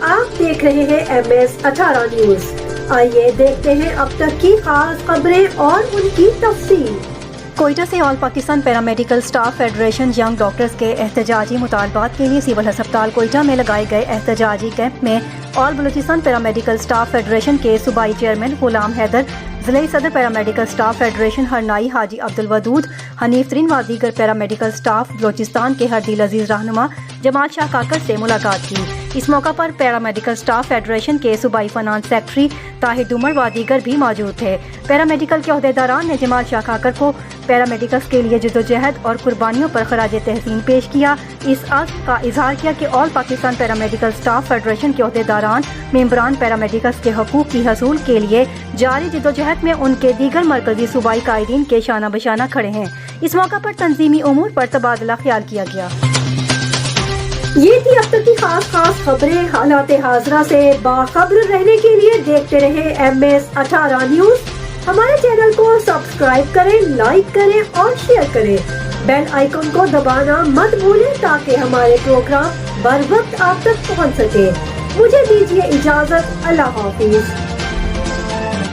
آپ دیکھ رہے ہیں MS18 نیوز۔ آئیے دیکھتے ہیں اب تک کی خاص خبریں اور ان کی تفصیل۔ کوئٹہ سے all Pakistan paramedical staff federation young doctors کے احتجاجی مطالبات کے لیے سول ہسپتال کوئٹہ میں لگائے گئے احتجاجی کیمپ میں آل بلوچستان پیرامیڈیکل سٹاف فیڈریشن کے صوبائی چیئرمین غلام حیدر، ضلعی صدر پیرامیڈیکل سٹاف فیڈریشن ہرنائی حاجی عبدالودود، حنیف ترین و دیگر پیرامیڈیکل سٹاف بلوچستان کے ہر دل عزیز رہنما جمال شاہ کاکڑ سے ملاقات کی۔ اس موقع پر پیرامیڈیکل سٹاف فیڈریشن کے صوبائی فنانس سیکرٹری طاہر ڈومر و دیگر بھی موجود تھے۔ پیرامیڈیکل کے عہدیداران نے جمال شاہ کاکڑ کو پیرامیڈیکلز کے لیے جدوجہد اور قربانیوں پر خراج تحسین پیش کیا۔ اس عزم کا اظہار کیا کہ آل پاکستان پیرامیڈیکل سٹاف فیڈریشن کے عہدیداران ممبران پیرامیڈیکلز کے حقوق کی حصول کے لیے جاری جدوجہد میں ان کے دیگر مرکزی صوبائی قائدین کے شانہ بشانہ کھڑے ہیں۔ اس موقع پر تنظیمی امور پر تبادلہ خیال کیا گیا۔ یہ تھی اب تک کی خاص خبریں۔ حالات حاضرہ سے باخبر رہنے کے لیے دیکھتے رہے MS18 نیوز۔ ہمارے چینل کو سبسکرائب کریں، لائک کریں اور شیئر کریں۔ بیل آئیکن کو دبانا مت بھولیں تاکہ ہمارے پروگرام بر وقت آپ تک پہنچ سکے۔ مجھے دیجیے اجازت۔ اللہ حافظ۔